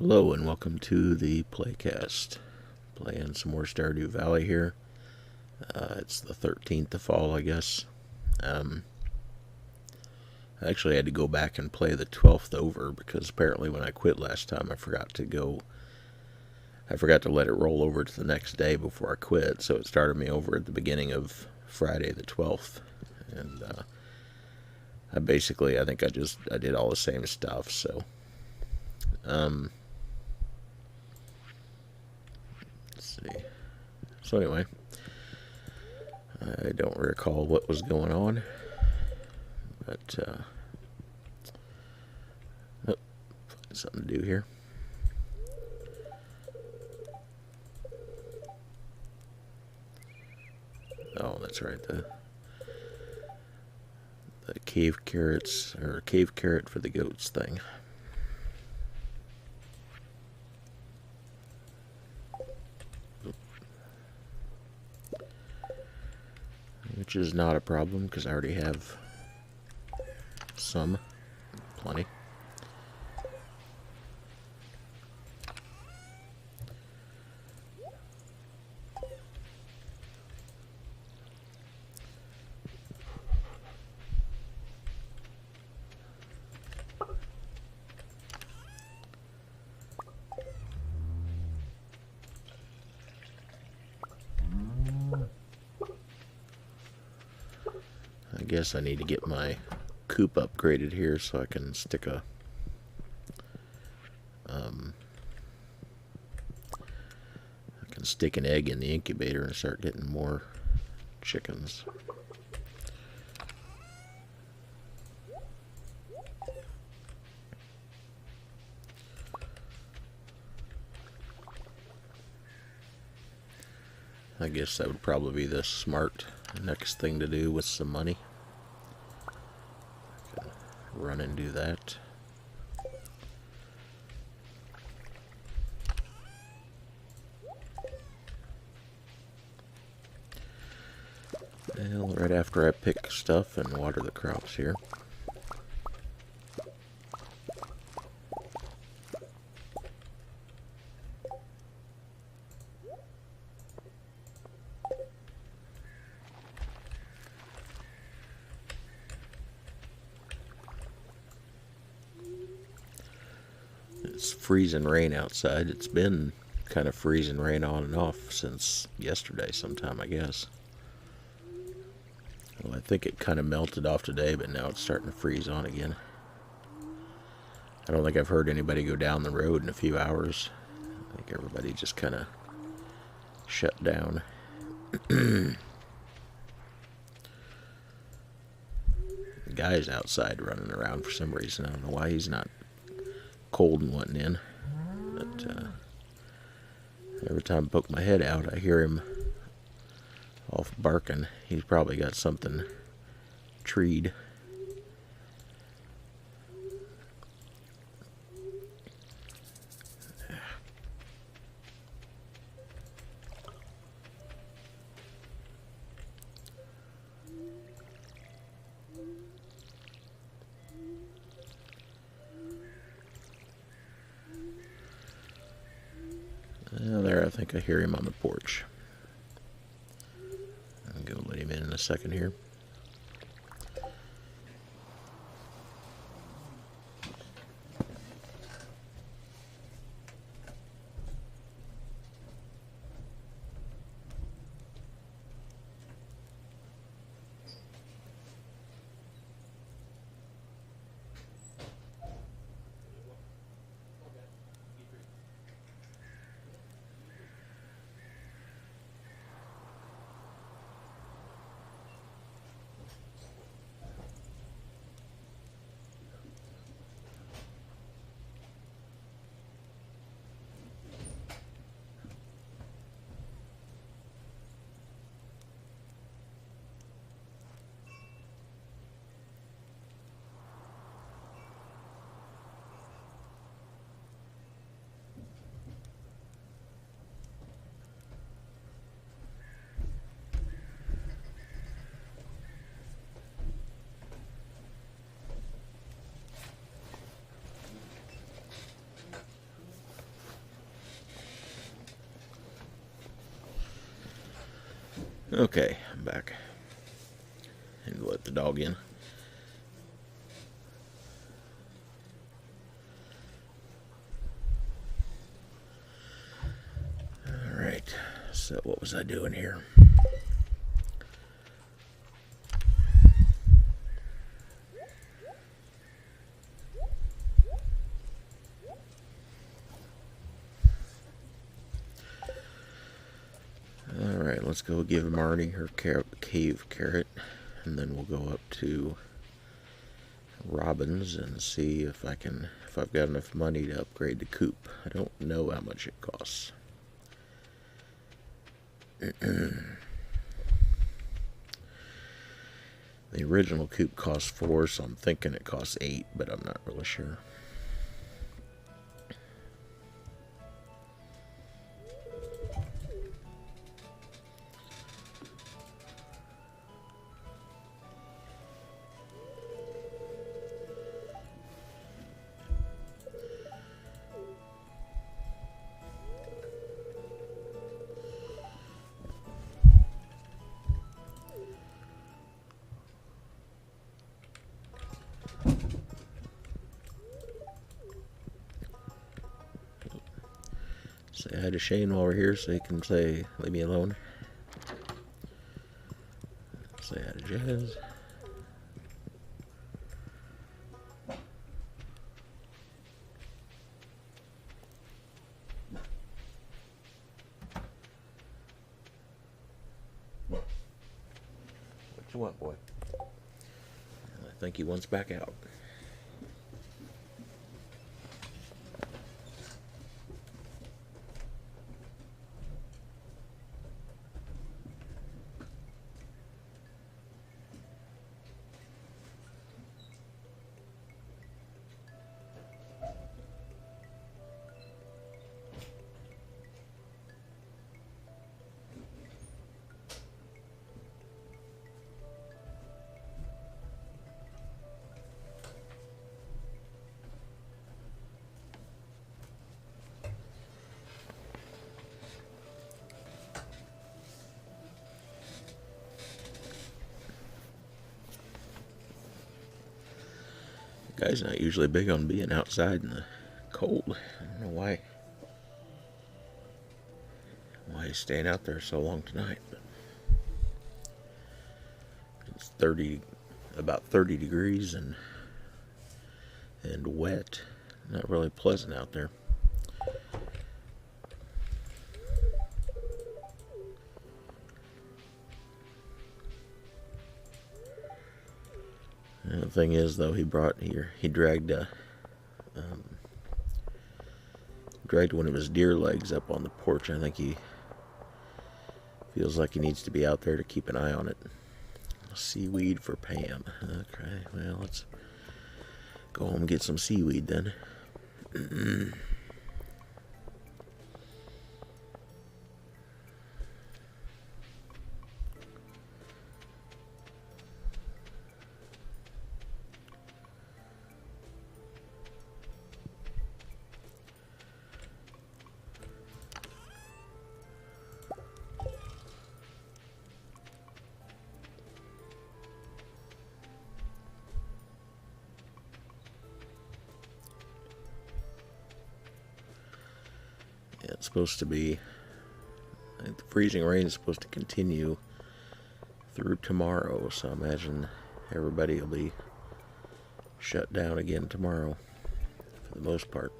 Hello and welcome to the Playcast. Playing some more Stardew Valley here. It's the 13th of fall, I guess. I actually had to go back and play the 12th over because apparently when I quit last time I forgot to let it roll over to the next day before I quit, so it started me over at the beginning of Friday the 12th. And I think I did all the same stuff, so let's see. So anyway, I don't recall what was going on, but find something to do here. Oh, that's right, the cave carrots, or cave carrot for the goats thing. Which is not a problem because I already have some, plenty. I guess I need to get my coop upgraded here so I can stick an egg in the incubator and start getting more chickens. I guess that would probably be the smart next thing to do with some money. Run and do that. Well, right after I pick stuff and water the crops here. It's freezing rain outside. It's been kind of freezing rain on and off since yesterday sometime, I guess. Well, I think it kind of melted off today, but now it's starting to freeze on again. I don't think I've heard anybody go down the road in a few hours. I think everybody just kind of shut down. The guy's outside running around for some reason. I don't know why he's not cold and wanting in. But every time I poke my head out, I hear him off barking. He's probably got something treed. There, I think I hear him on the porch. I'll go let him in a second here. Okay, I'm back. And let the dog in. Alright, so what was I doing here? Alright, let's go give Marnie her cave carrot, and then we'll go up to Robin's and see if I've got enough money to upgrade the coop. I don't know how much it costs. The original coop cost 4, so I'm thinking it costs 8, but I'm not really sure. Say hi to Shane while we're here so he can say, leave me alone. Say hi to Jazz. What you want, boy? I think he wants back out. Guy's not usually big on being outside in the cold. I don't know why he's staying out there so long tonight. But it's about 30 degrees and wet. Not really pleasant out there. The thing is, though, he dragged one of his deer legs up on the porch. I think he feels like he needs to be out there to keep an eye on it. Seaweed for Pam. Okay, well, let's go home and get some seaweed then. It's supposed to be, I think the freezing rain is supposed to continue through tomorrow, so I imagine everybody will be shut down again tomorrow for the most part.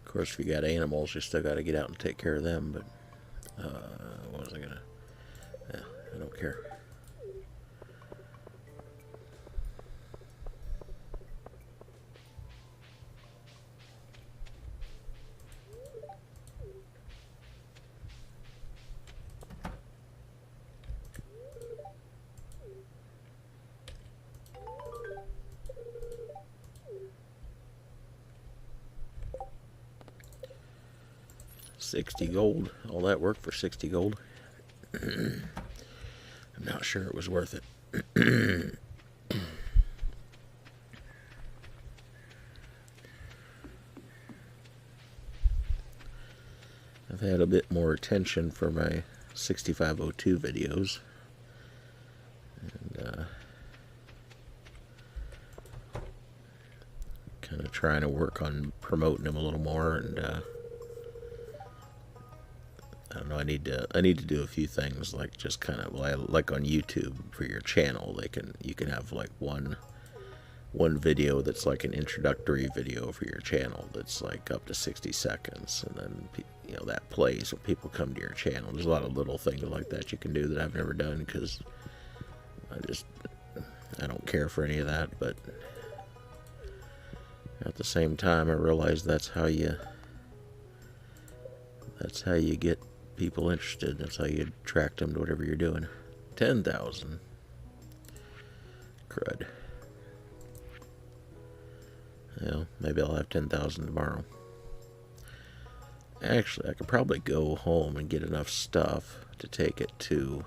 Of course, if you got animals, you still got to get out and take care of them, but what was I gonna, yeah, I don't care. $60 gold. All that work for 60 gold. I'm not sure it was worth it. had a bit more attention for my 6502 videos. And kind of trying to work on promoting them a little more, and I don't know, I need to do a few things, like just kind of like on YouTube for your channel. You can have like one video that's like an introductory video for your channel that's like up to 60 seconds, and then that plays when people come to your channel. There's a lot of little things like that you can do that I've never done because I don't care for any of that, but at the same time I realize that's how you get people interested. That's how you attract them to whatever you're doing. 10,000. Crud. Maybe I'll have 10,000 tomorrow. Actually, I could probably go home and get enough stuff to take it to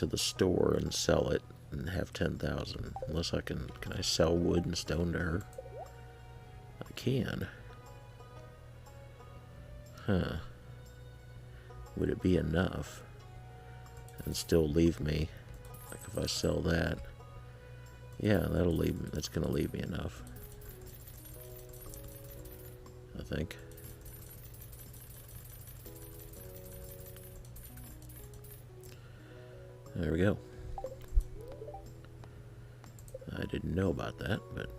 the store and sell it and have 10,000. Unless can I sell wood and stone to her? I can. Huh. Would it be enough? And still leave me, like if I sell that, yeah, that's gonna leave me enough, I think. There we go. I didn't know about that, but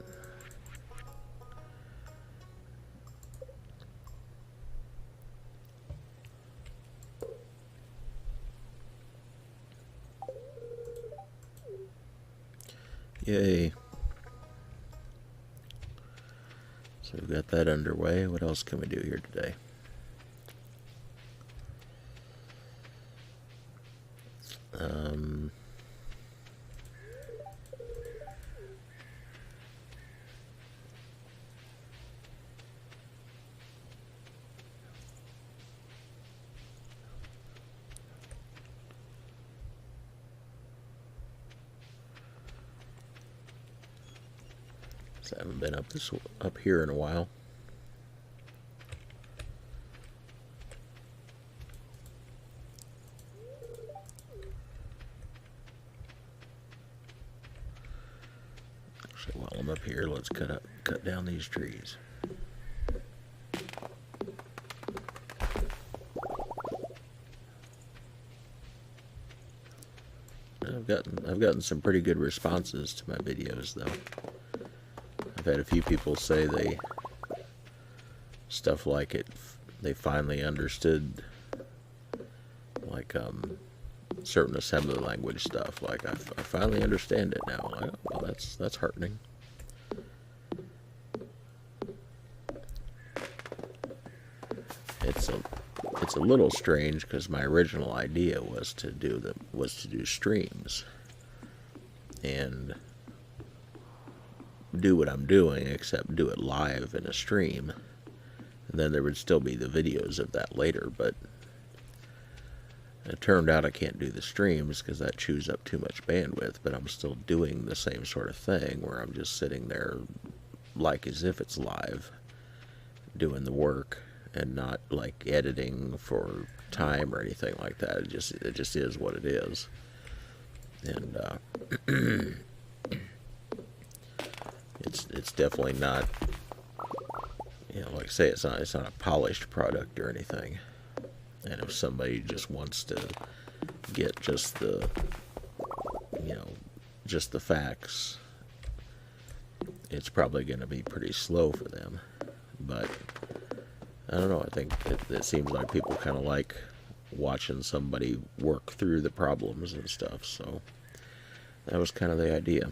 yay. So we've got that underway. What else can we do here today? I haven't been up here in a while. So while I'm up here, let's cut down these trees. I've gotten some pretty good responses to my videos, though. I've had a few people say stuff like they finally understood, like certain assembly language stuff. Like I finally understand it now. Like, oh, well, that's heartening. It's a little strange because my original idea was to do streams and do what I'm doing, except do it live in a stream, and then there would still be the videos of that later. But it turned out I can't do the streams because that chews up too much bandwidth, but I'm still doing the same sort of thing where I'm just sitting there like as if it's live doing the work and not like editing for time or anything like that. It just is what it is. And it's definitely not, like I say, it's not a polished product or anything. And if somebody just wants to get just the facts, it's probably going to be pretty slow for them. But I don't know, I think it seems like people kind of like watching somebody work through the problems and stuff, so that was kind of the idea.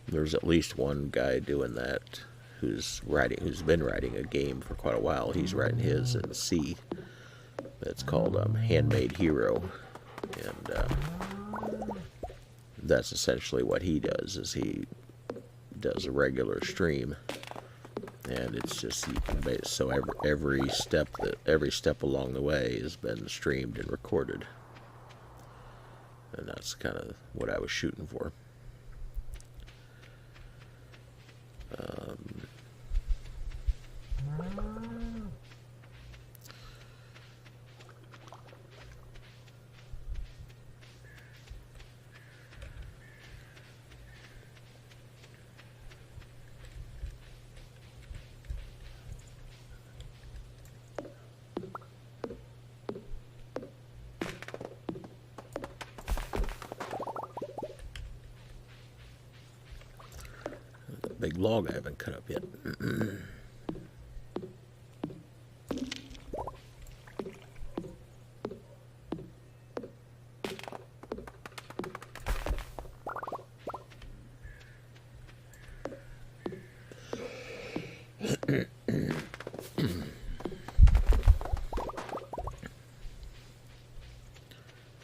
There's at least one guy doing that who's been writing a game for quite a while. He's writing his in C. It's called Handmade Hero, and that's essentially what he does. Is he does a regular stream, and it's just so every step along the way has been streamed and recorded. And that's kind of what I was shooting for. Big log I haven't cut up yet.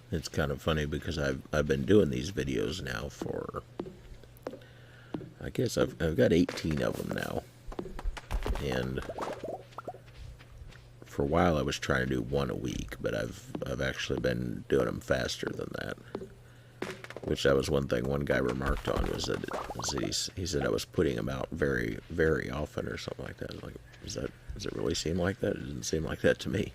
It's kind of funny because I've been doing these videos now for, I guess I've got 18 of them now, and for a while I was trying to do one a week, but I've actually been doing them faster than that. Which that was one thing one guy remarked on, was that he said I was putting them out very, very often or something like that. Like, does it really seem like that? It didn't seem like that to me.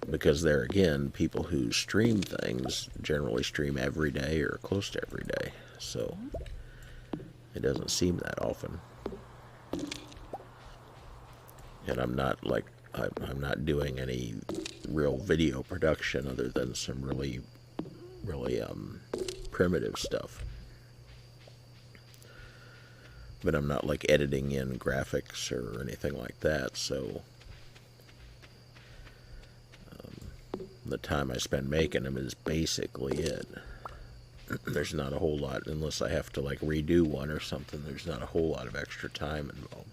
Because there again, people who stream things generally stream every day or close to every day, so it doesn't seem that often. And I'm not doing any real video production other than some really primitive stuff. But I'm not like editing in graphics or anything like that, so the time I spend making them is basically it. There's not a whole lot, unless I have to like redo one or something, there's not a whole lot of extra time involved.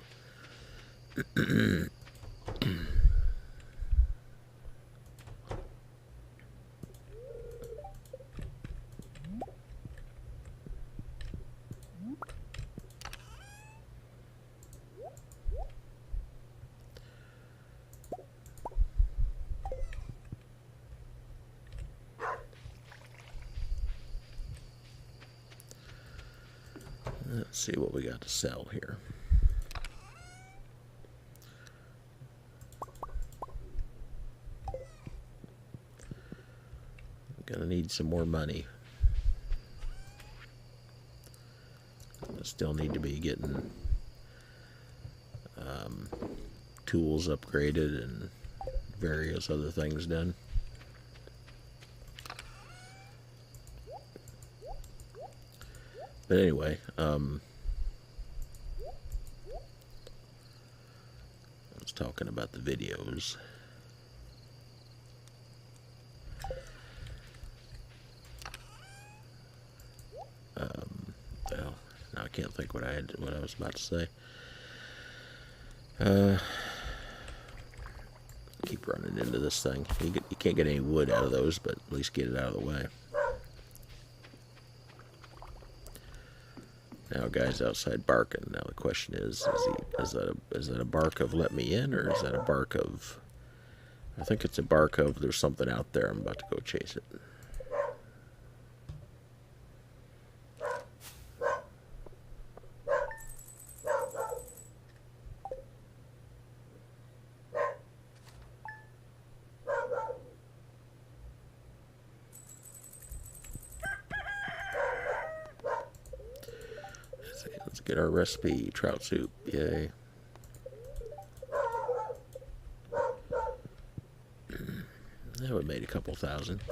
Let's see what we got to sell here. Gonna need some more money. I still need to be getting tools upgraded and various other things done. But anyway, I was talking about the videos. Well, now I can't think what I was about to say. Keep running into this thing. You can't get any wood out of those, but at least get it out of the way. Now, guy's outside barking. Now the question is that a bark of let me in, or is that a bark of? I think it's a bark of there's something out there. I'm about to go chase it. Let's get our recipe, trout soup, yay. That would have made a couple thousand.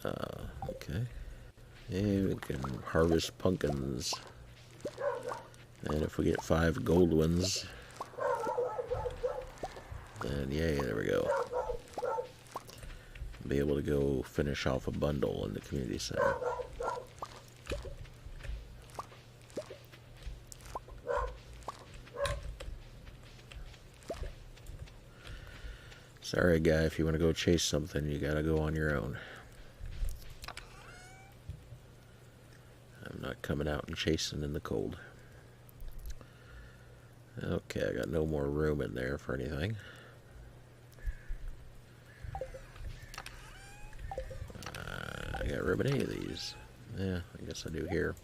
Okay. Yeah, we can harvest pumpkins. And if we get 5 gold ones, then yay, there we go. Be able to go finish off a bundle in the community center. Sorry, guy, if you want to go chase something, you gotta go on your own. I'm not coming out and chasing in the cold. Okay, I got no more room in there for anything. got room in any of these. Yeah, I guess I do here.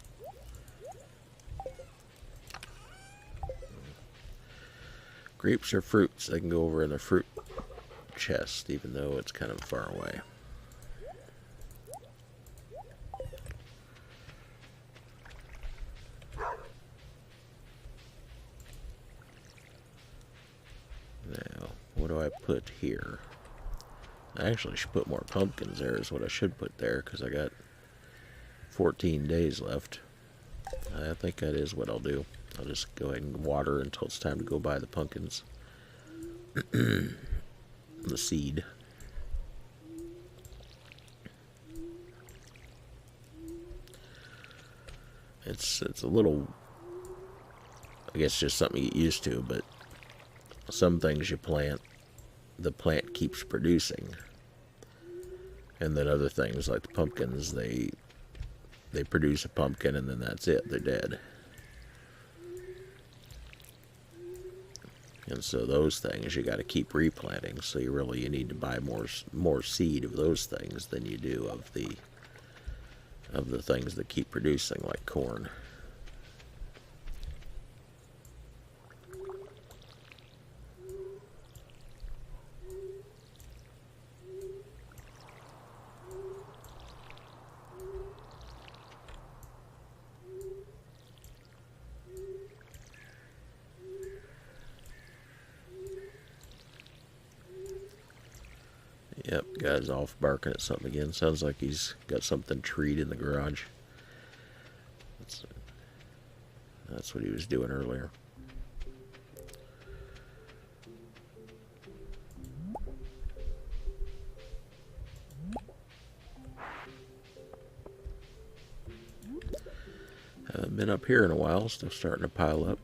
Grapes are fruits. They can go over in the fruit chest, even though it's kind of far away. Now, what do I put here? I actually should put more pumpkins there is what I should put there, because I got 14 days left. I think that is what I'll do. I'll just go ahead and water until it's time to go buy the pumpkins. The seed. It's a little, I guess, just something you get used to, but some things you plant, the plant keeps producing. And then other things, like the pumpkins, they produce a pumpkin and then that's it, they're dead. And so those things you got to keep replanting. So you need to buy more seed of those things than you do of the things that keep producing, like corn. Yep, guy's off barking at something again. Sounds like he's got something treed in the garage. That's what he was doing earlier. Haven't been up here in a while, still starting to pile up.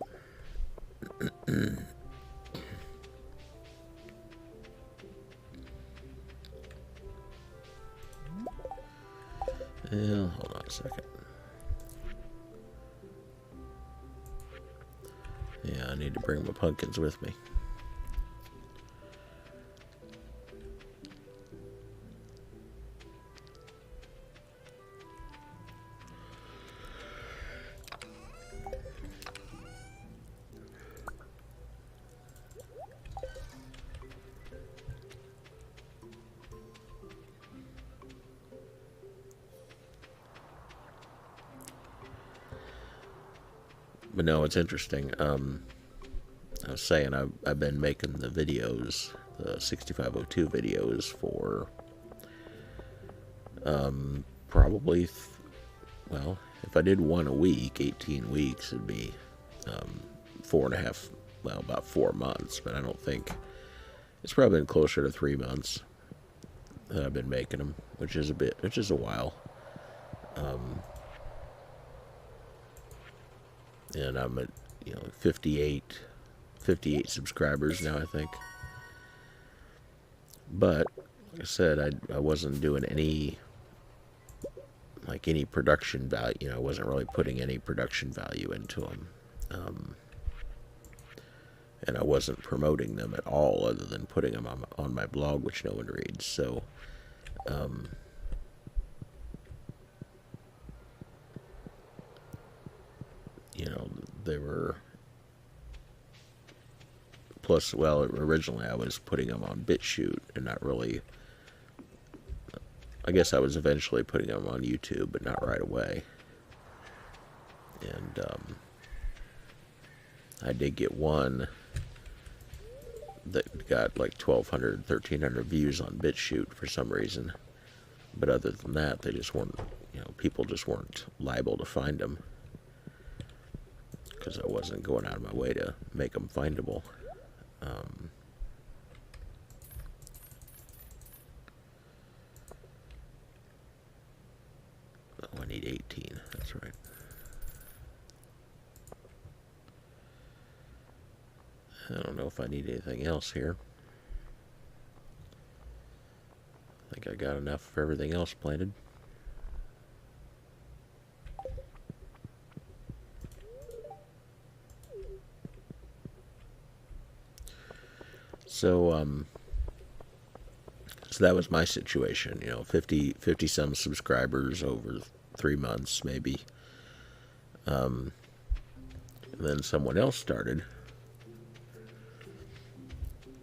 Yeah, hold on a second. Yeah, I need to bring my pumpkins with me. But no, it's interesting. I was saying I've been making the videos, the 6502 videos for probably, well, if I did one a week, 18 weeks, it'd be 4.5, well, about 4 months. But I don't think, it's probably been closer to 3 months that I've been making them, which is a while. And I'm at 58 subscribers now, I think. But like I said, I wasn't doing any production value. I wasn't really putting any production value into them, and I wasn't promoting them at all, other than putting them on my blog, which no one reads. So they were, plus, well, originally I was putting them on BitChute and not really, I guess I was eventually putting them on YouTube, but not right away. And I did get one that got like 1,200, 1,300 views on BitChute for some reason. But other than that, they just weren't, people just weren't liable to find them, because I wasn't going out of my way to make them findable. Oh, I need 18. That's right. I don't know if I need anything else here. I think I got enough for everything else planted. So So that was my situation, 50 some subscribers over 3 months maybe. And then someone else started,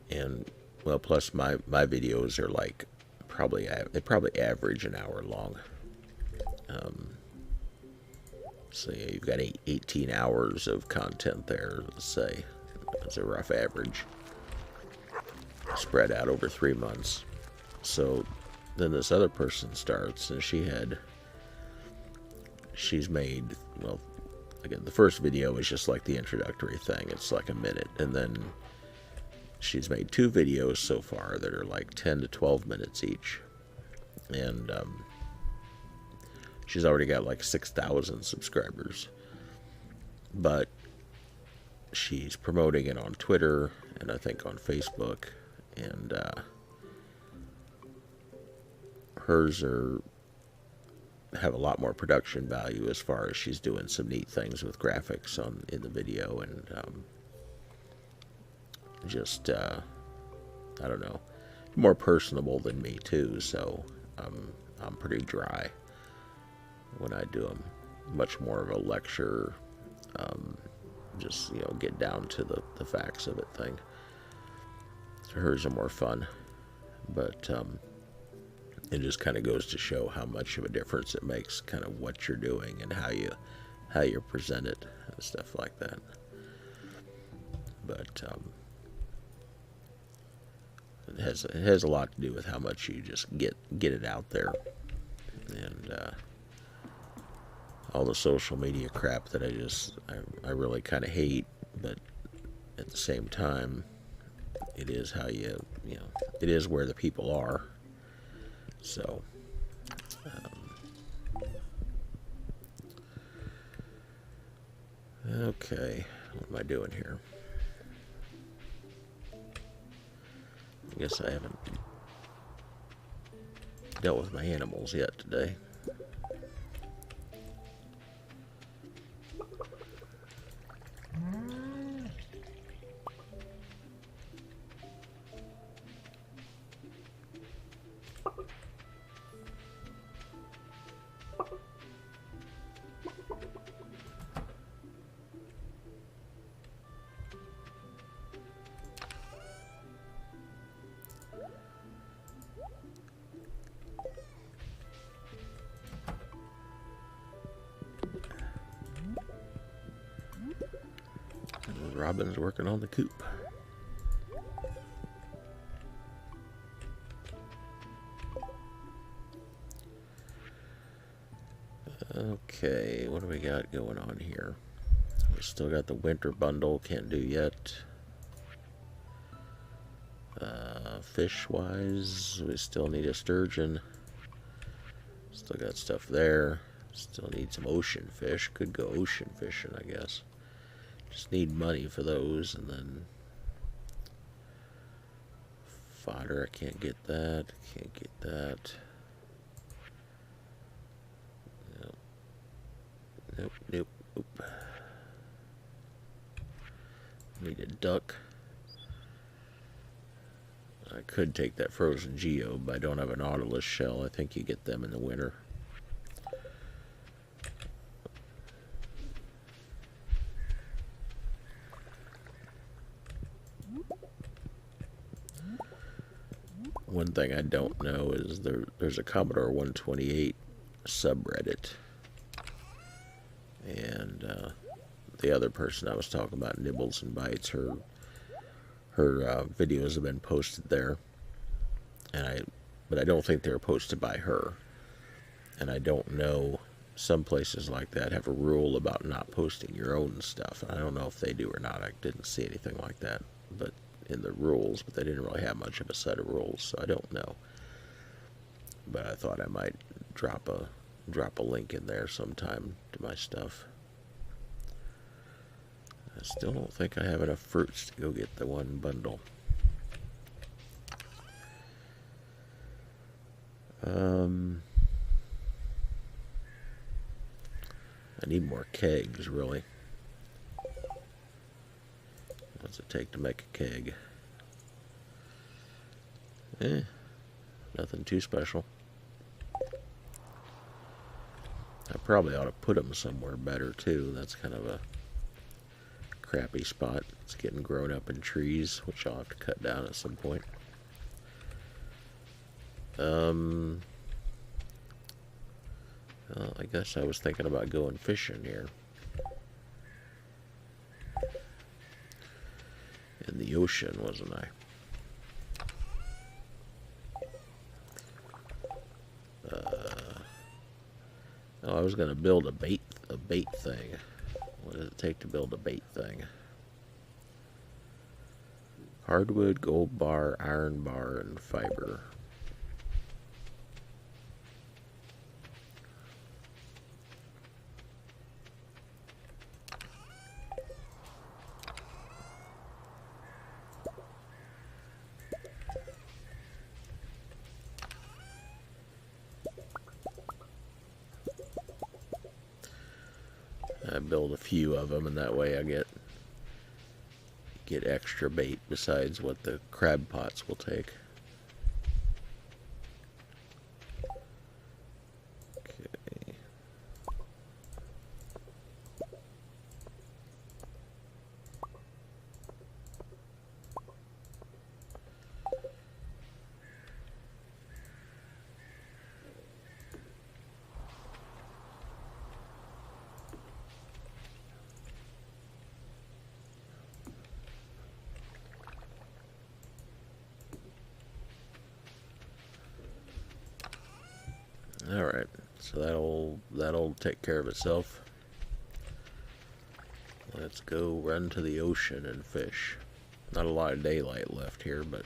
and well, plus my videos are like they probably average an hour long. So yeah, you've got 18 hours of content there, let's say, as a rough average, spread out over 3 months. So then this other person starts, and she's made, well, again, the first video is just like the introductory thing. It's like a minute, and then she's made 2 videos so far that are like 10 to 12 minutes each, and she's already got like 6,000 subscribers, but she's promoting it on Twitter and I think on Facebook, and hers have a lot more production value as far as she's doing some neat things with graphics in the video, and just I don't know, more personable than me too. So I'm pretty dry when I do them. Much more of a lecture, just get down to the facts of it thing. So hers are more fun, but it just kind of goes to show how much of a difference it makes, kind of what you're doing and how you present it and stuff like that. But it has a lot to do with how much you just get it out there, and all the social media crap that I really kind of hate, but at the same time, it is how it is where the people are. So okay, what am I doing here? I guess I haven't dealt with my animals yet today. Robin's working on the coop. Okay, what do we got going on here? We still got the winter bundle, can't do yet. Fish-wise, we still need a sturgeon. Still got stuff there. Still need some ocean fish. Could go ocean fishing, I guess. Just need money for those, and then fodder, I can't get that. Can't get that. Nope. Need a duck. I could take that frozen geode, but I don't have an Nautilus shell. I think you get them in the winter. One thing I don't know is there's a Commodore 128 subreddit, and the other person I was talking about, Nibbles and Bites, her videos have been posted there, but I don't think they were posted by her, and I don't know, some places like that have a rule about not posting your own stuff. I don't know if they do or not. I didn't see anything like that, but in the rules, but they didn't really have much of a set of rules, so I don't know. But I thought I might drop a link in there sometime to my stuff. I still don't think I have enough fruits to go get the one bundle. I need more kegs, really. What's it take to make a keg? Nothing too special. I probably ought to put them somewhere better too. That's kind of a crappy spot. It's getting grown up in trees, which I'll have to cut down at some point. Well, I guess I was thinking about going fishing here. In the ocean, wasn't I? Oh, I was going to build a bait thing. What does it take to build a bait thing? Hardwood, gold bar, iron bar, and fiber. I build a few of them, and that way I get extra bait besides what the crab pots will take. Okay. Alright, so that'll take care of itself. Let's go run to the ocean and fish. Not a lot of daylight left here, but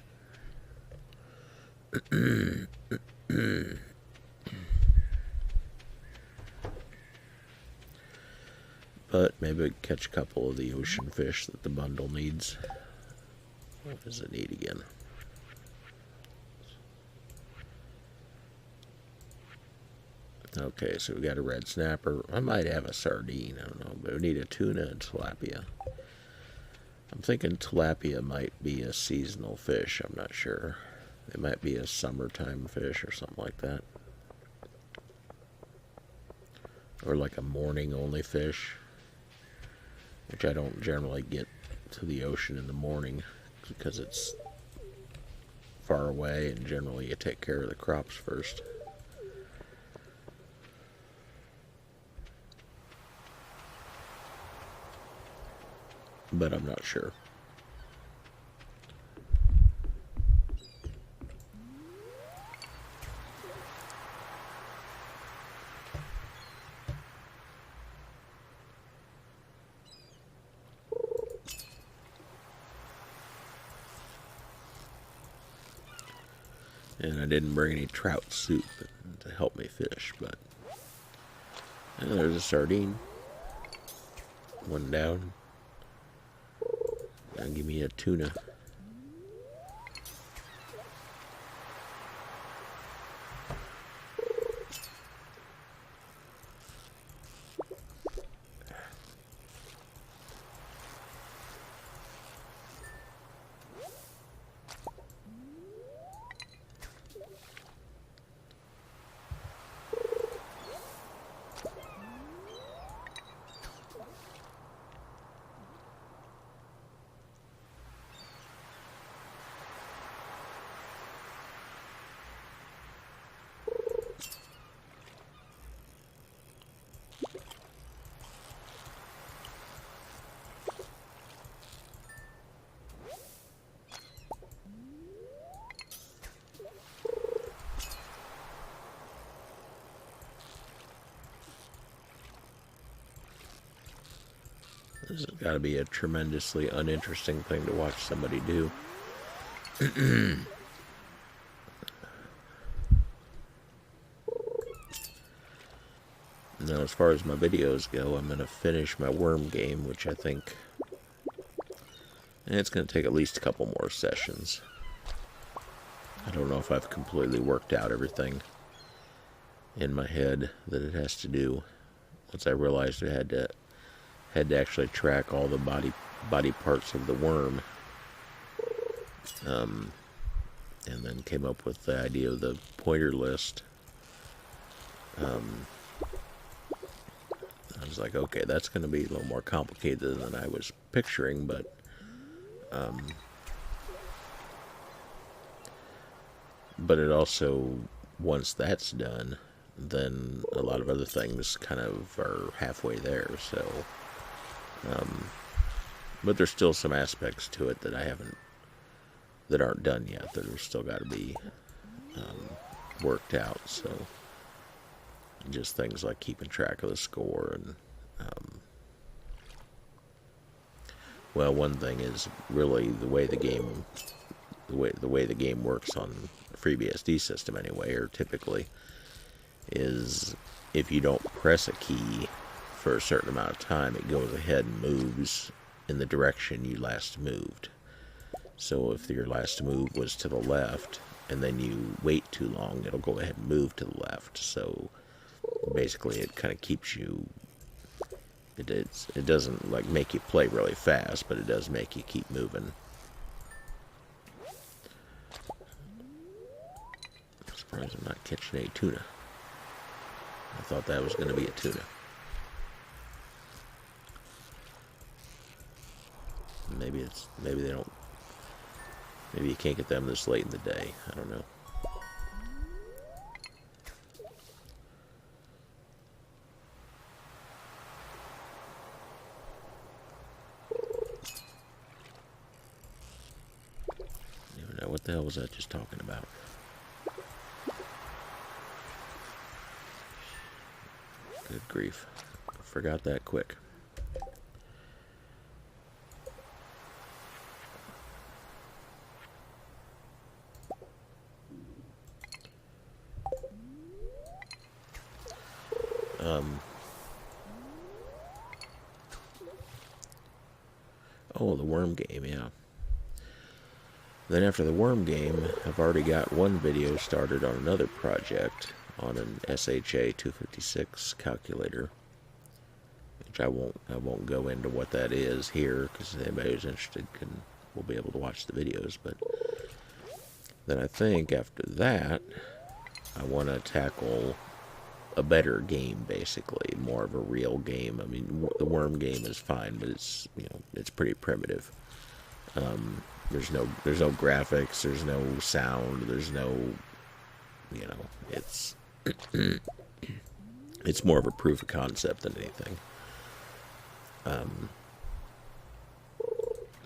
maybe we can catch a couple of the ocean fish that the bundle needs. What does it need again? Okay, so we got a red snapper. I might have a sardine, I don't know, but we need a tuna and tilapia. I'm thinking tilapia might be a seasonal fish, I'm not sure. It might be a summertime fish or something like that. Or like a morning only fish, which I don't generally get to the ocean in the morning because it's far away, and generally you take care of the crops first. But I'm not sure. And I didn't bring any trout soup to help me fish, but there's a sardine. One down. Now give me a tuna. This has got to be a tremendously uninteresting thing to watch somebody do. Now, as far as my videos go, I'm going to finish my worm game, which I think it's going to take at least a couple more sessions. I don't know if I've completely worked out everything in my head that it has to do. Once I realized I had to actually track all the body parts of the worm. and then came up with the idea of the pointer list. I was like, okay, that's going to be a little more complicated than I was picturing, but it also, once that's done, then a lot of other things kind of are halfway there. So, but there's still some aspects to it that that aren't done yet, that are still got to be worked out. So, just things like keeping track of the score and, well, one thing is really the way the game works on the FreeBSD system anyway, or typically, is if you don't press a key for a certain amount of time, it goes ahead and moves in the direction you last moved. So if your last move was to the left and then you wait too long, it'll go ahead and move to the left. So basically it kind of keeps you, it doesn't like make you play really fast, but it does make you keep moving. I'm surprised I'm not catching any tuna. I thought that was going to be a tuna. Maybe they don't, maybe you can't get them this late in the day. I don't know. What the hell was I just talking about? Good grief. I forgot that quick. Oh, the worm game, yeah. Then after the worm game, I've already got one video started on another project on an SHA 256 calculator, which I won't go into what that is here, because anybody who's interested will be able to watch the videos. But then I think after that, I want to tackle a better game, basically, more of a real game. I mean, the worm game is fine, but it's, you know, it's pretty primitive. There's no graphics, there's no sound, there's no, you know, it's it's more of a proof of concept than anything.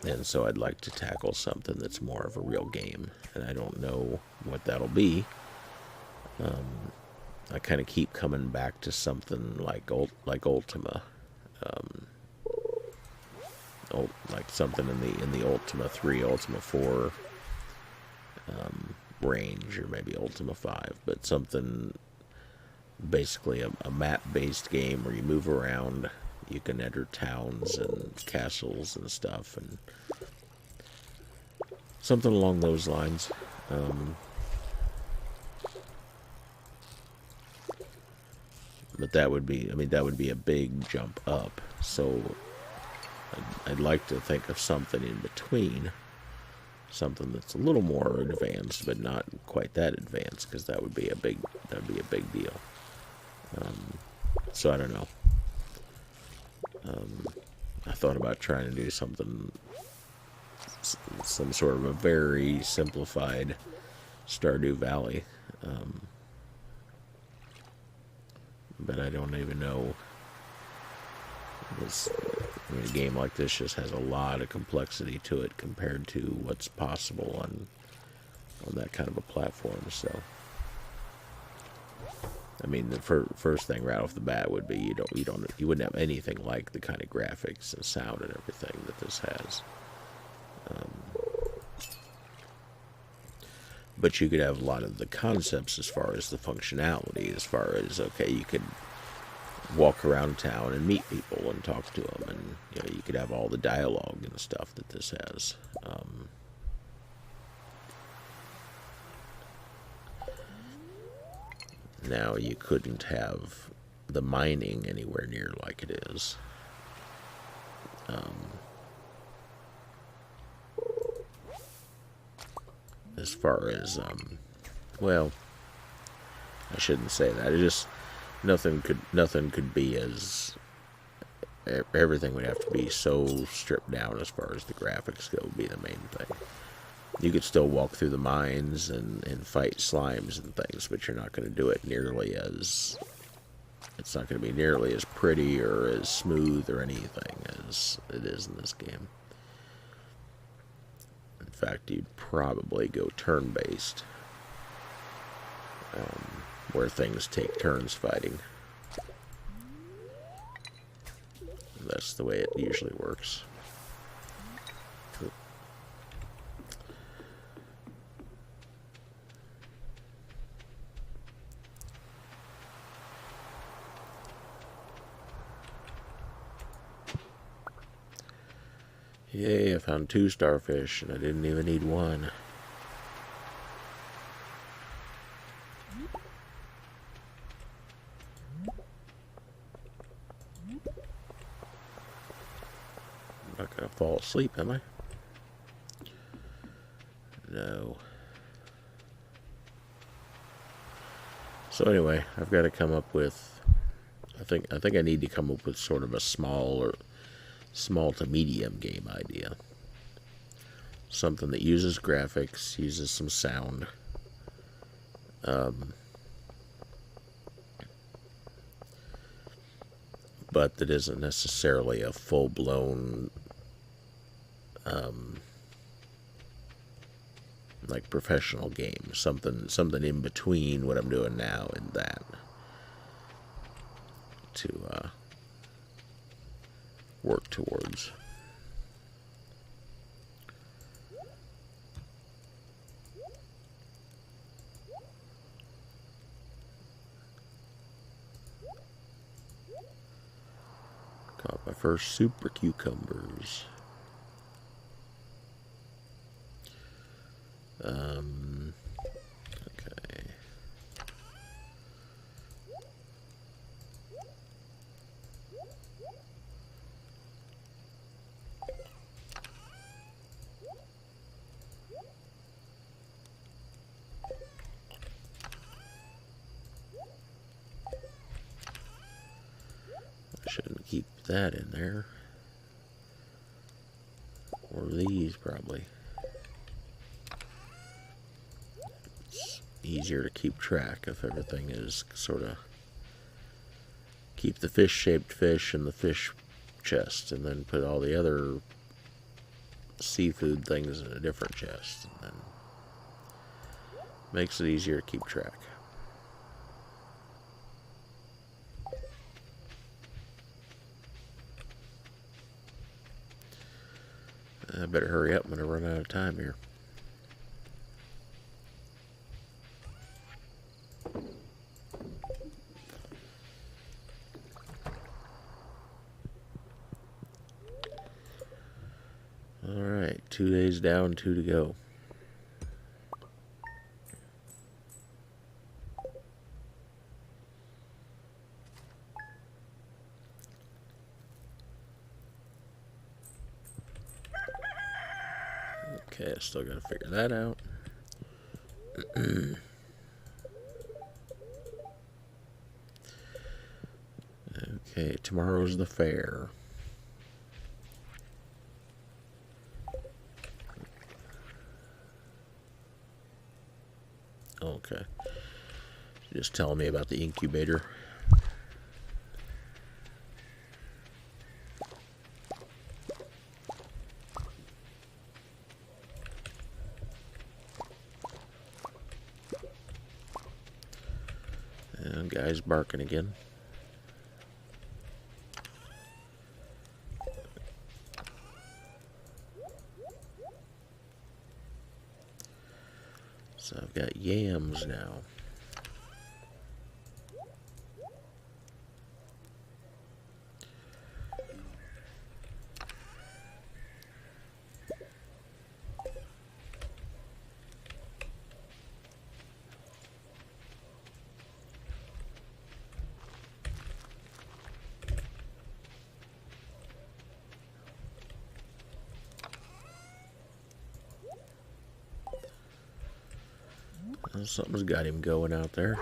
And so I'd like to tackle something that's more of a real game, and I don't know what that'll be. I kind of keep coming back to something like Ultima, like something in the Ultima 3, Ultima 4 range, or maybe Ultima 5, but something basically a map-based game where you move around, you can enter towns and castles and stuff, and something along those lines. But that would be, I mean, that would be a big jump up. So I'd like to think of something in between, something that's a little more advanced, but not quite that advanced, because that would be a big deal. So I don't know. I thought about trying to do something, some sort of a very simplified Stardew Valley. But I don't even know. A game like this just has a lot of complexity to it compared to what's possible on that kind of a platform. So, I mean, the first thing right off the bat would be you wouldn't have anything like the kind of graphics and sound and everything that this has. But you could have a lot of the concepts as far as the functionality, as far as, okay, you could walk around town and meet people and talk to them, and, you know, you could have all the dialogue and stuff that this has. Now, you couldn't have the mining anywhere near like it is. as far as well, I shouldn't say that. It just nothing could be as everything would have to be so stripped down as far as the graphics go. Would be the main thing. You could still walk through the mines and fight slimes and things, but you're not going to do it nearly as... It's not going to be nearly as pretty or as smooth or anything as it is in this game. In fact, you'd probably go turn-based, where things take turns fighting. That's the way it usually works. Yay, I found 2 starfish, and I didn't even need 1. I'm not gonna fall asleep, am I? No. So anyway, I've got to come up with... I think I need to come up with sort of a small to medium game idea. Something that uses graphics, uses some sound. But that isn't necessarily a full-blown like professional game. Something in between what I'm doing now and that. To work towards. Caught my first super cucumbers. Okay. I shouldn't keep that in there. Or these, probably. It's easier to keep track if everything is sort of... Keep the fish-shaped fish in the fish chest, and then put all the other seafood things in a different chest. And then makes it easier to keep track. I better hurry up. I'm going to run out of time here. Alright, 2 days down, 2 to go. Okay, I still gotta figure that out. Okay, tomorrow's the fair. Okay. Just telling me about the incubator. And guy's barking again. So I've got yams now. Something's got him going out there.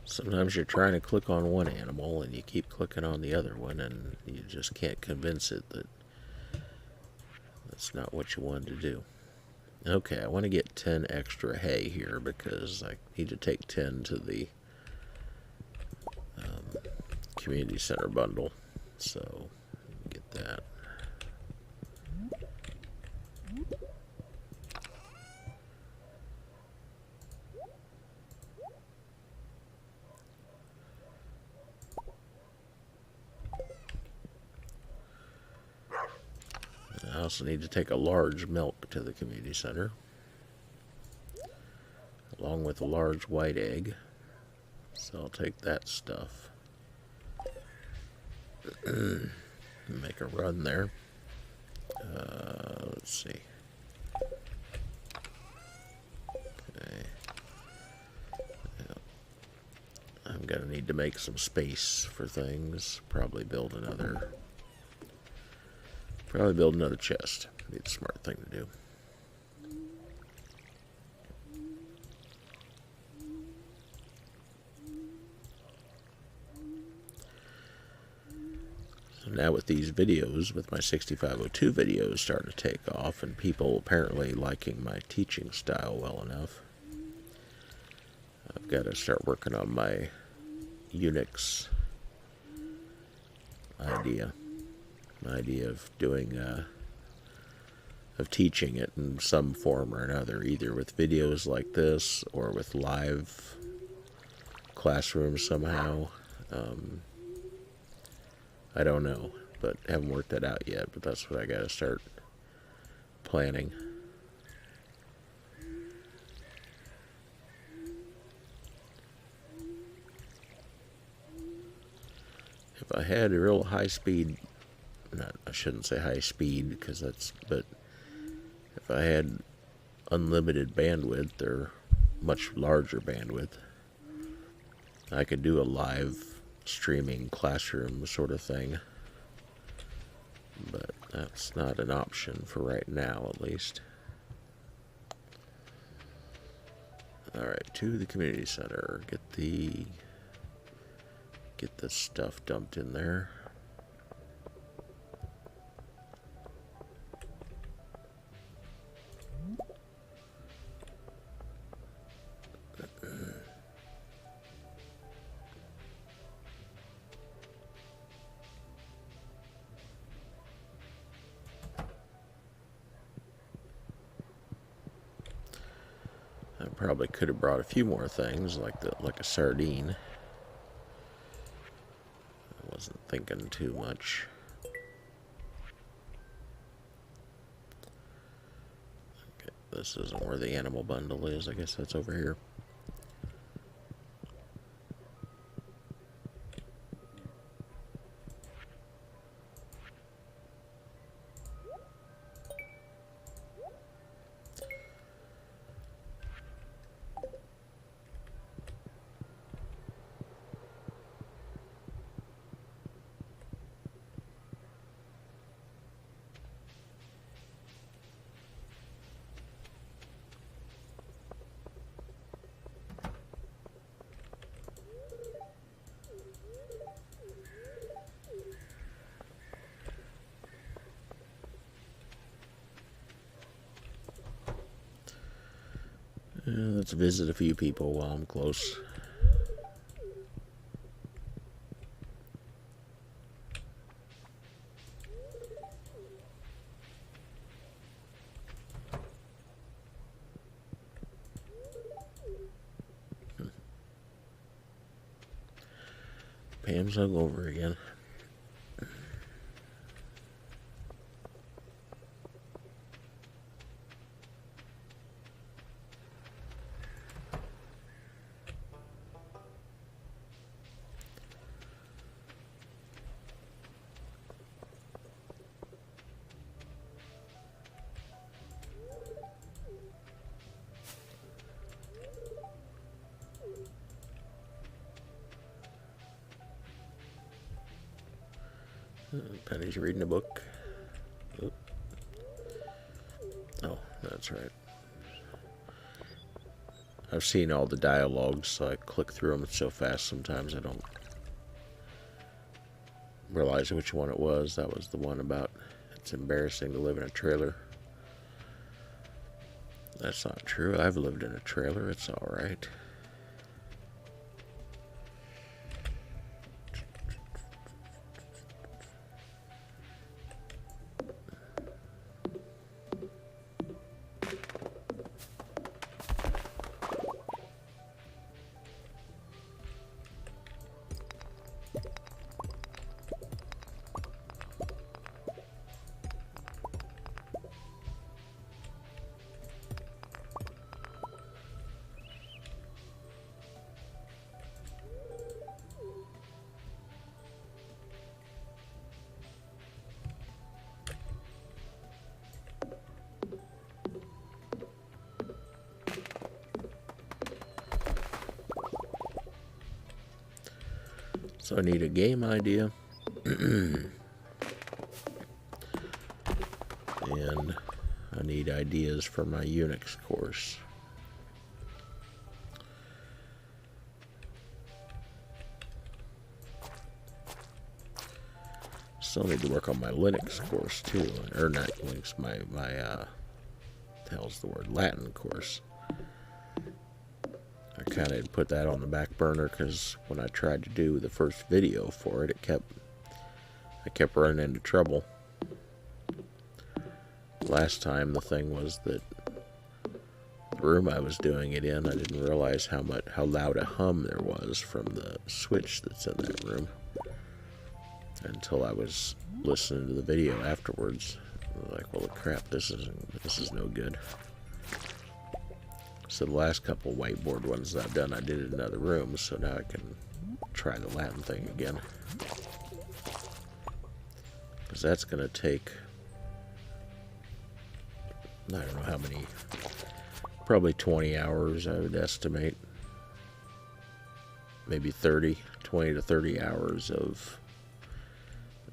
Sometimes you're trying to click on one animal and you keep clicking on the other one and you just can't convince it that that's not what you wanted to do. Okay, I want to get 10 extra hay here because I need to take 10 to the community center bundle. So, get that. I also need to take a large milk to the community center, along with a large white egg. So I'll take that stuff. Make a run there. Let's see. Okay. Yeah. I'm gonna need to make some space for things. Probably build another chest. Be the smart thing to do. So now with these videos, with my 6502 videos starting to take off and people apparently liking my teaching style well enough, I've got to start working on my Unix idea. My idea of doing of teaching it in some form or another, either with videos like this or with live classrooms somehow. I don't know, but haven't worked that out yet, but that's what I gotta start planning. If I had a real high speed, I shouldn't say high speed because but if I had unlimited bandwidth or much larger bandwidth, I could do a live streaming classroom sort of thing. But that's not an option for right now, at least. Alright, to the community center. Get the stuff dumped in there. I probably could have brought a few more things, like a sardine. I wasn't thinking too much. Okay, this isn't where the animal bundle is. I guess that's over here. Let's visit a few people while I'm close. Pam's hungover again. Penny's reading a book. Oh, that's right. I've seen all the dialogues, so I click through them so fast sometimes I don't realize which one it was. That was the one about it's embarrassing to live in a trailer. That's not true. I've lived in a trailer. It's alright. So I need a game idea. And I need ideas for my Unix course. Still need to work on my Linux course too, or not Linux, my hell's the word, Latin course. I kind of put that on the back burner because when I tried to do the first video for it, I kept running into trouble. Last time the thing was that the room I was doing it in, I didn't realize how loud a hum there was from the switch that's in that room until I was listening to the video afterwards. I was like, well, crap, this is no good. So the last couple whiteboard ones that I've done, I did it in other rooms, so now I can try the Latin thing again. Because that's going to take, I don't know how many, probably 20 hours, I would estimate. Maybe 20 to 30 hours of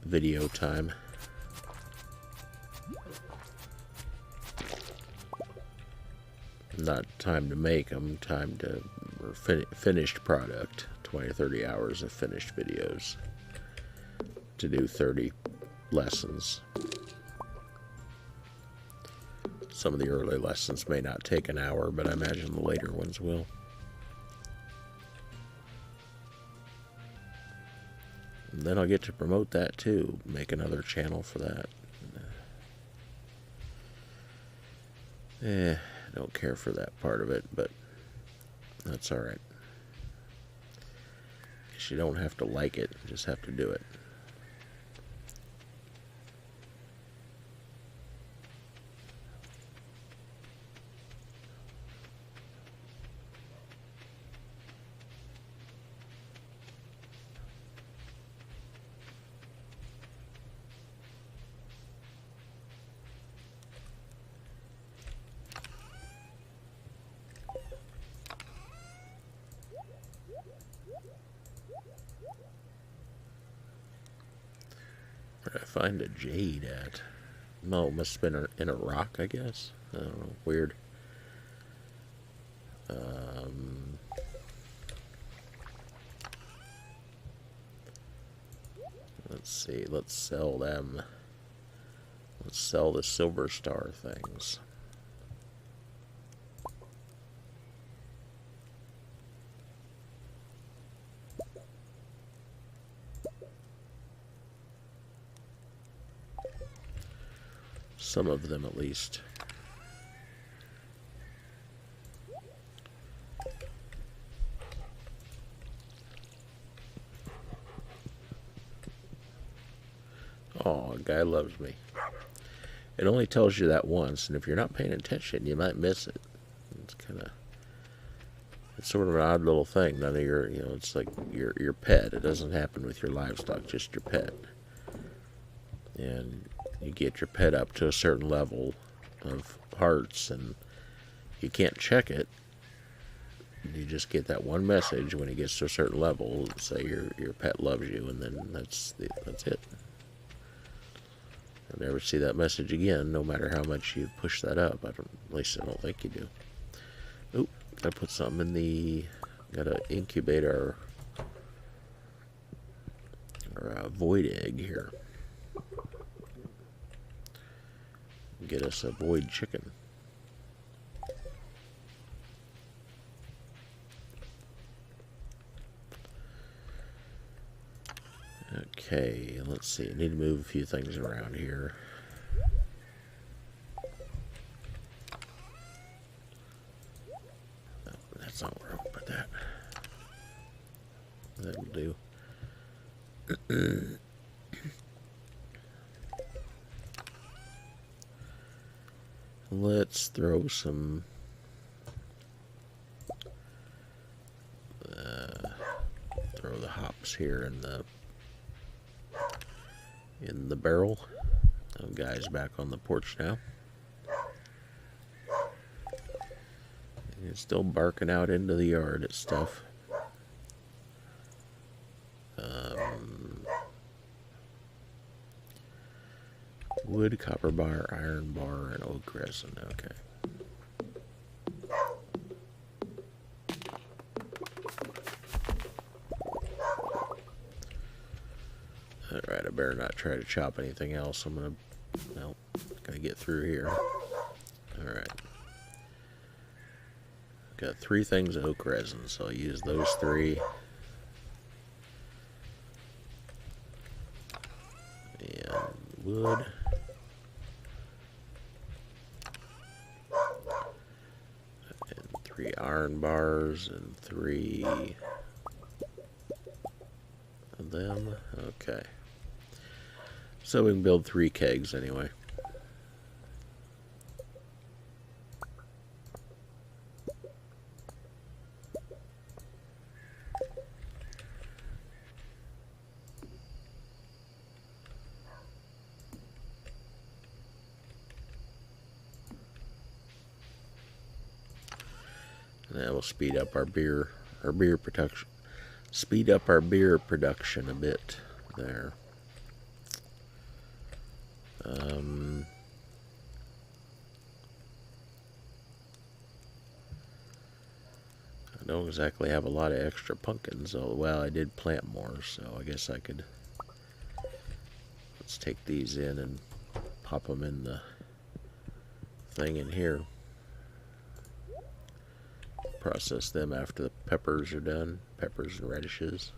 video time. Not time to make them, time to finished product. 20 to 30 hours of finished videos to do 30 lessons. Some of the early lessons may not take an hour, but I imagine the later ones will. And then I'll get to promote that too, make another channel for that. I don't care for that part of it, but that's alright. Because you don't have to like it, you just have to do it. Where did I find a jade at? No, it must have been in a rock, I guess. I don't know. Weird. Let's see. Let's sell them. Let's sell the silver star things. Some of them, at least. Oh, a guy loves me. It only tells you that once, and if you're not paying attention, you might miss it. It's sort of an odd little thing. None of your, it's like your pet. It doesn't happen with your livestock, just your pet. And you get your pet up to a certain level of hearts, and you can't check it. You just get that one message when it gets to a certain level, say your pet loves you, and then that's it. You'll never see that message again, no matter how much you push that up. At least I don't think you do. Oop, gotta put something in the... Gotta incubate our void egg here. Get us a void chicken. Okay, let's see. I need to move a few things around here. Oh, that's not where I'll put that. That'll do. Let's throw some throw the hops here in the barrel. The guy's back on the porch now. He's still barking out into the yard at stuff. Wood, copper bar, iron bar, and oak resin. Okay. Alright, I better not try to chop anything else. I'm gonna... Nope. Gotta get through here. Alright. Got 3 things of oak resin, so I'll use those 3. And wood. And 3 iron bars and 3 of them. Okay. So we can build 3 kegs anyway. And that will speed up our beer production. Speed up our beer production a bit there. I don't exactly have a lot of extra pumpkins. Oh, well, I did plant more, so I guess I could... Let's take these in and pop them in the thing in here. Process them after the peppers are done. Peppers and radishes.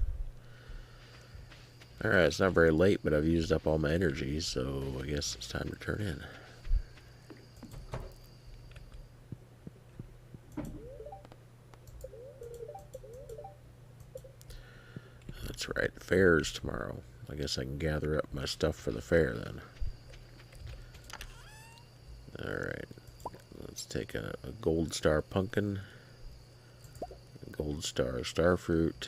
Alright, it's not very late, but I've used up all my energy, so I guess it's time to turn in. That's right, fair's tomorrow. I guess I can gather up my stuff for the fair then. Alright, let's take a gold star pumpkin, a gold star starfruit.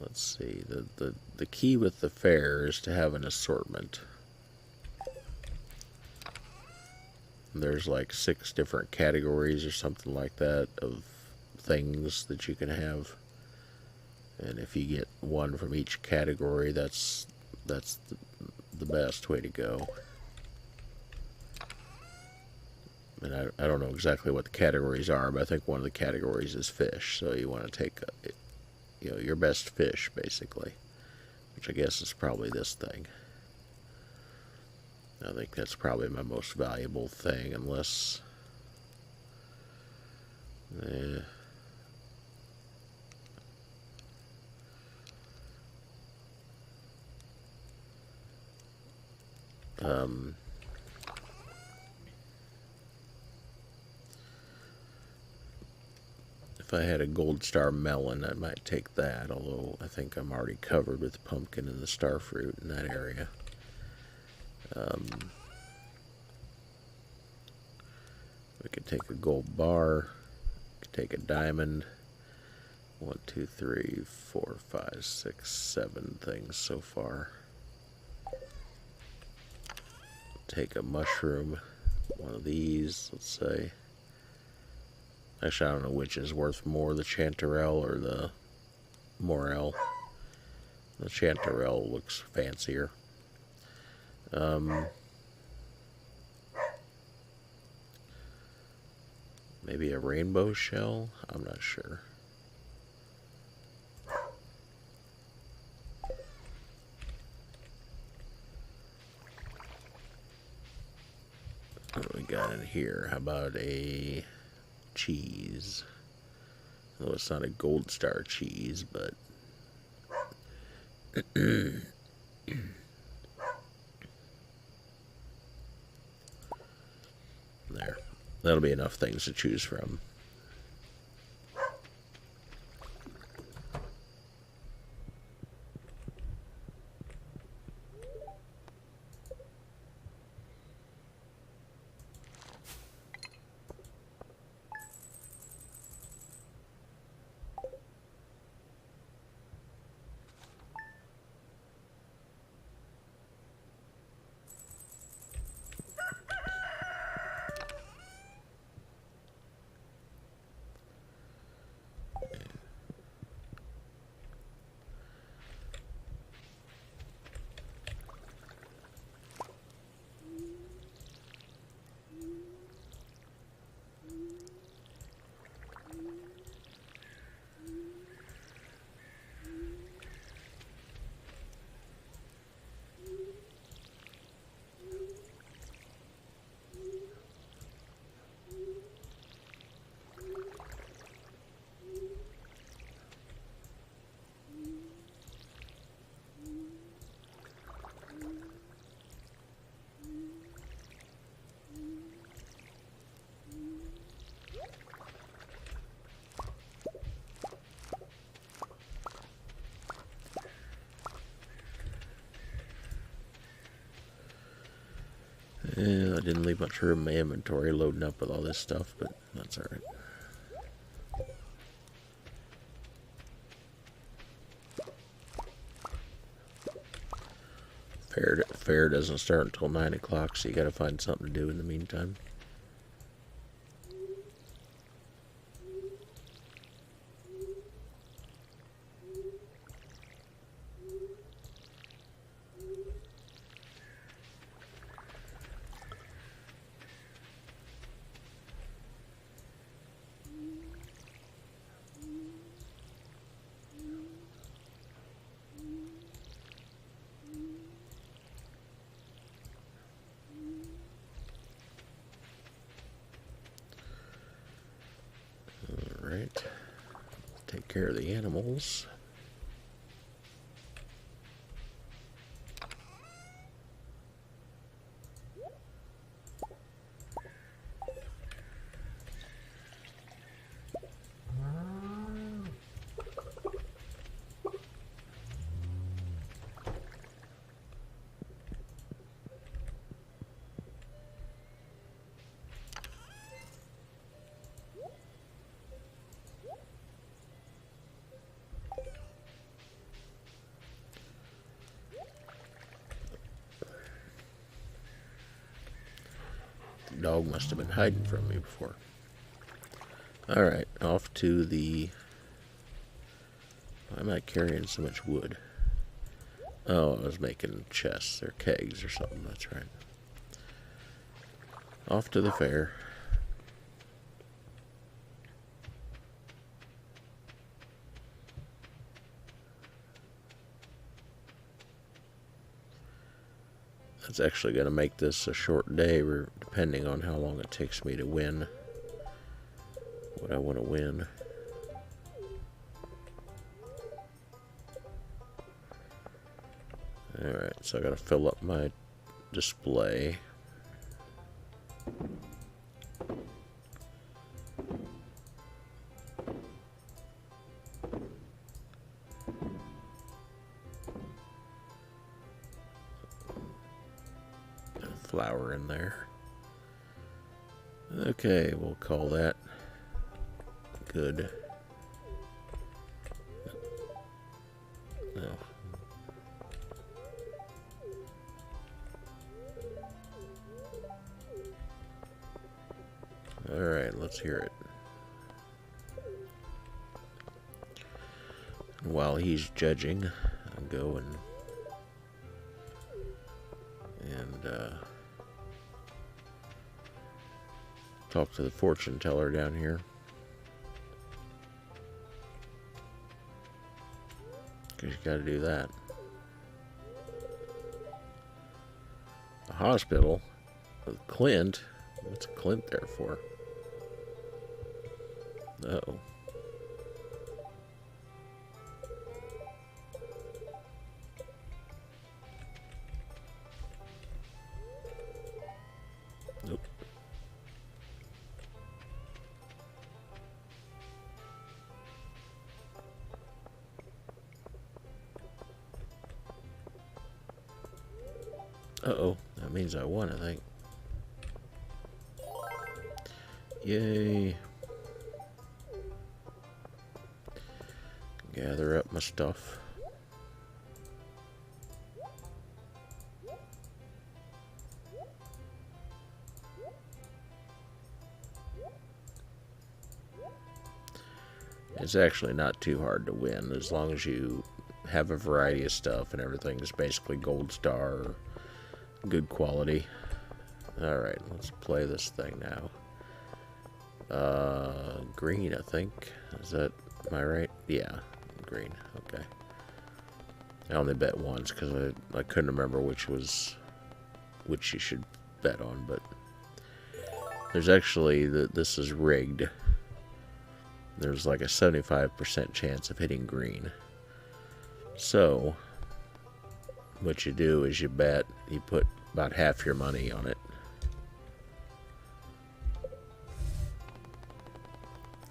Let's see, the key with the fair is to have an assortment. There's like 6 different categories or something like that of things that you can have. And if you get one from each category, that's the best way to go. And I don't know exactly what the categories are, but I think one of the categories is fish. So you want to take, your best fish, basically. Which I guess is probably this thing. I think that's probably my most valuable thing, unless... If I had a gold star melon, I might take that, although I think I'm already covered with the pumpkin and the starfruit in that area. We could take a gold bar, we could take a diamond. 1, 2, 3, 4, 5, 6, 7 things so far. Take a mushroom, one of these, let's say. Actually, I don't know which is worth more, the chanterelle or the morel. The chanterelle looks fancier. Maybe a rainbow shell? I'm not sure. What do we got in here? How about a cheese? Though it's not a gold star cheese, but there. That'll be enough things to choose from. Yeah, I didn't leave much room in my inventory loading up with all this stuff, but that's alright. Fair doesn't start until 9 o'clock, so you gotta find something to do in the meantime. Alright. Take care of the animals. Dog must have been hiding from me before. Alright, off to the... Why am I carrying so much wood? Oh, I was making chests or kegs or something, that's right. Off to the fair. That's actually going to make this a short day, depending on how long it takes me to win what I want to win. Alright, so I got to fill up my display. Flour in there. Okay, we'll call that good. No. Alright, let's hear it. While he's judging, I'll go and talk to the fortune teller down here. Because you gotta do that. The hospital with Clint. What's Clint there for? Uh-oh. Nope. Uh-oh. That means I won, I think. Yay. Gather up my stuff. It's actually not too hard to win as long as you have a variety of stuff and everything is basically gold star or good quality. Alright, let's play this thing now. Green, I think. Is that, am I right? Yeah, green. Okay. I only bet once because I couldn't remember which you should bet on, but there's actually, this is rigged. There's like a 75% chance of hitting green. So, what you do is you bet, you put about half your money on it.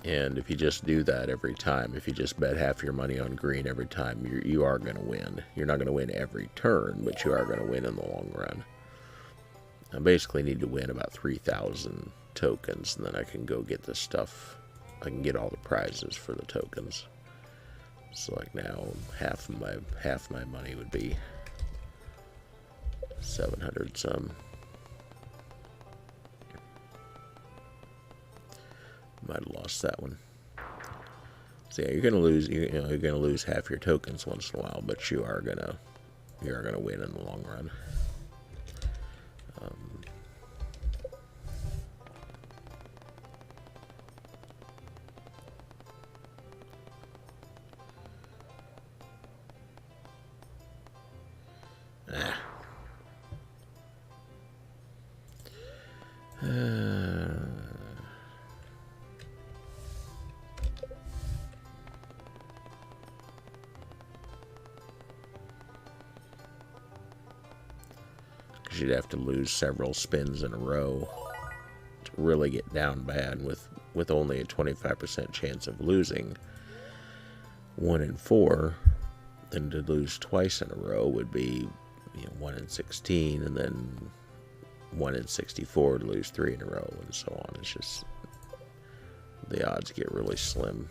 And if you just do that every time, if you just bet half your money on green every time, you are going to win. You're not going to win every turn, but you are going to win in the long run. I basically need to win about 3,000 tokens, and then I can go get this stuff. I can get all the prizes for the tokens. So like now, half my money would be 700 some. Might have lost that one. So yeah, you're gonna lose. You're gonna lose half your tokens once in a while, but you are gonna win in the long run. Because you'd have to lose several spins in a row to really get down bad with only a 25% chance of losing 1 in 4. Then to lose twice in a row would be 1 in 16, and then 1 in 64 to lose 3 in a row, and so on. It's just the odds get really slim.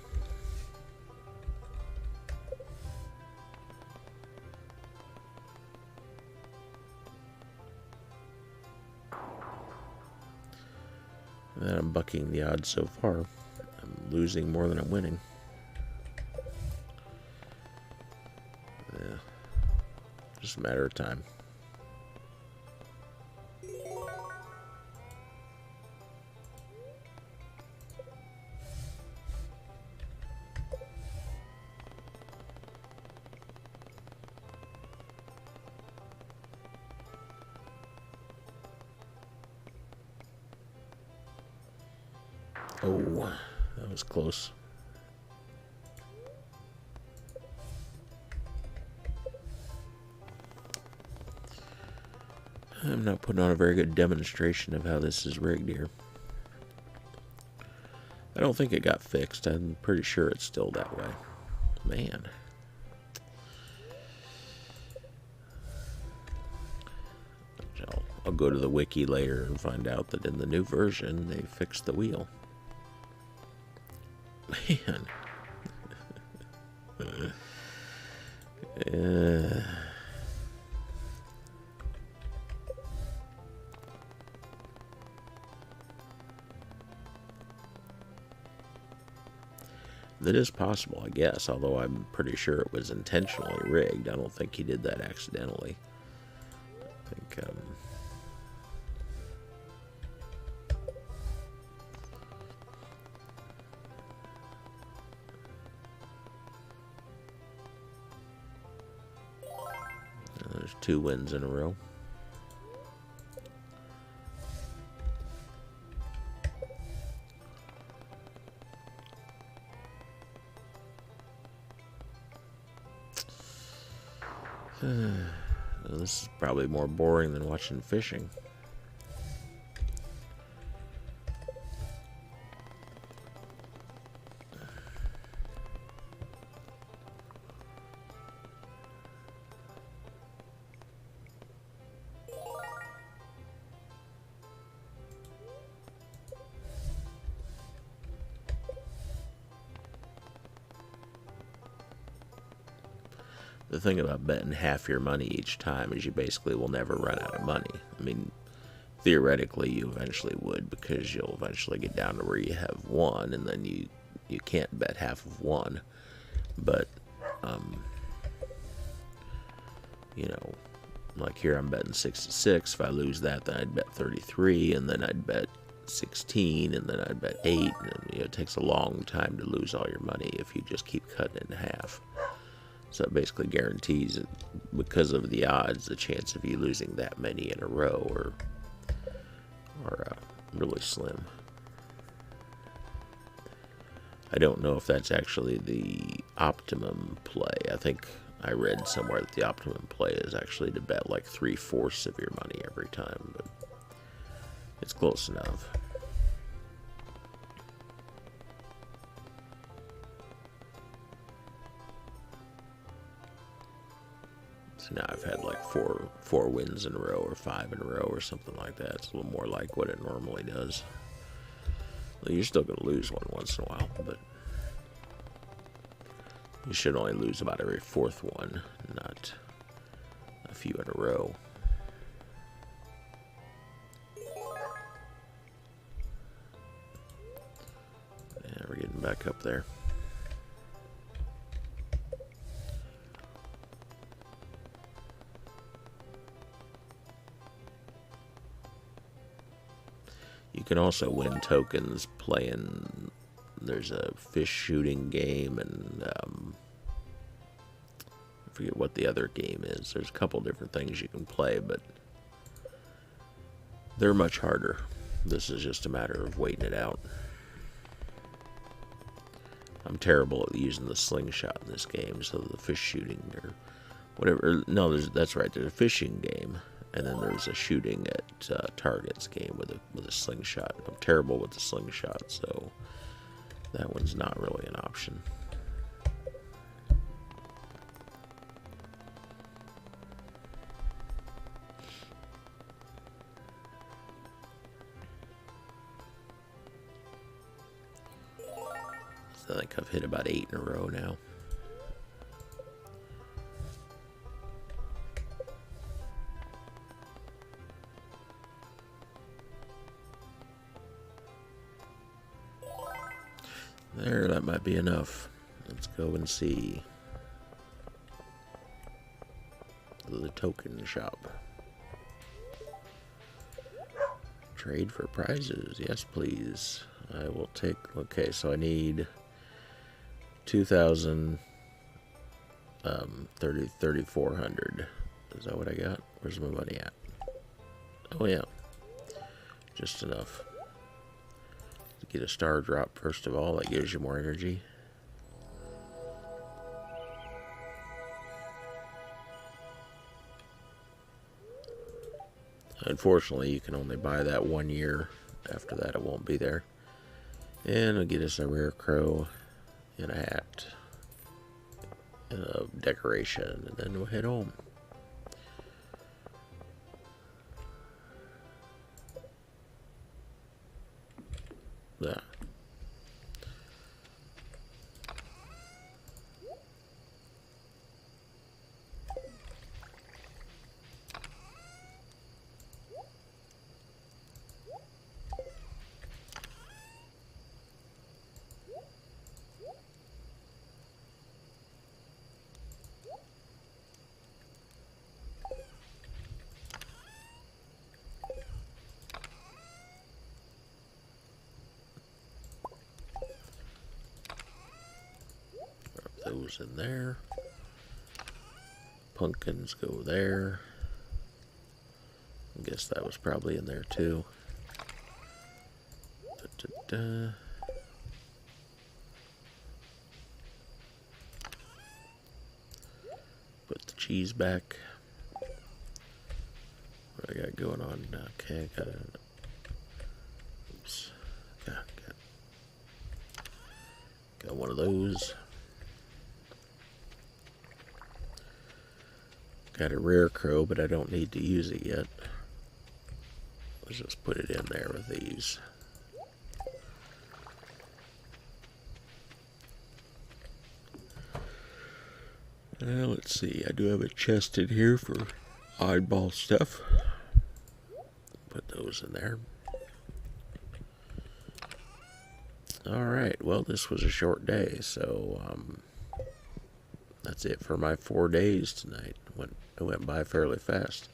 And I'm bucking the odds so far. I'm losing more than I'm winning. Yeah. Just a matter of time. Oh, that was close. I'm not putting on a very good demonstration of how this is rigged here. I don't think it got fixed. I'm pretty sure it's still that way. Man. I'll go to the wiki later and find out that in the new version they fixed the wheel. Man. That is possible, I guess, although I'm pretty sure it was intentionally rigged. I don't think he did that accidentally. I think, there's 2 wins in a row. This is probably more boring than watching fishing. The thing about betting half your money each time is you basically will never run out of money. I mean, theoretically you eventually would, because you'll eventually get down to where you have 1, and then you can't bet half of 1. But, you know, like here I'm betting 66. If I lose that, then I'd bet 33, and then I'd bet 16, and then I'd bet 8. And, you know, it takes a long time to lose all your money if you just keep cutting it in half. So it basically guarantees it, because of the odds, the chance of you losing that many in a row are really slim. I don't know if that's actually the optimum play. I think I read somewhere that the optimum play is actually to bet like 3/4 of your money every time, but it's close enough. So now I've had like four wins in a row, or 5 in a row, or something like that. It's a little more like what it normally does. Well, you're still going to lose one once in a while, but you should only lose about every 4th one, not a few in a row. Yeah, we're getting back up there. You can also win tokens playing. There's a fish shooting game, and I forget what the other game is. There's a couple different things you can play, but they're much harder. This is just a matter of waiting it out. I'm terrible at using the slingshot in this game, so the fish shooting or whatever. No, that's right. There's a fishing game, and then there's a shooting at targets game with a slingshot. I'm terrible with the slingshot, so that one's not really an option. So I think I've hit about 8 in a row now. There, that might be enough. Let's go and see the token shop. Trade for prizes. Yes, please. I will take... Okay, so I need 2,000, 3,400. Is that what I got? Where's my money at? Oh, yeah. Just enough. Get a star drop first of all. That gives you more energy. Unfortunately, you can only buy that 1 year. After that, it won't be there. And it'll get us a rare crow and a hat and a decoration, and then we'll head home. Yeah. goes in there. Pumpkins go there. I guess that was probably in there too. Da-da-da. Put the cheese back. What I got going on? Okay, I got it. Oops. Got one of those. Got a rare crow, but I don't need to use it yet. Let's just put it in there with these. Let's see, I do have a chest in here for oddball stuff. Put those in there. Alright, well, this was a short day, so that's it for my 4 days tonight. It went by fairly fast.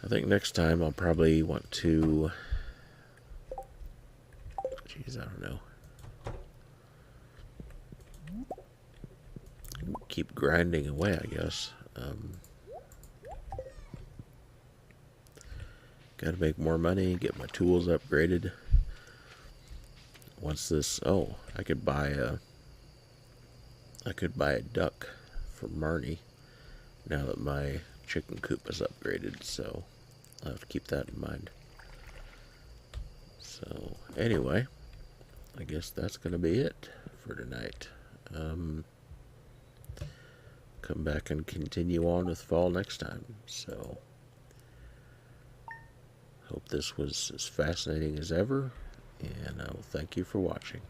I think next time I'll probably want to... Jeez, I don't know. Keep grinding away, I guess. Gotta make more money, get my tools upgraded. Once this... Oh, I could buy a duck from Marnie now that my chicken coop is upgraded, so I'll have to keep that in mind. So, anyway, I guess that's going to be it for tonight. Come back and continue on with fall next time. So, hope this was as fascinating as ever, and I will thank you for watching.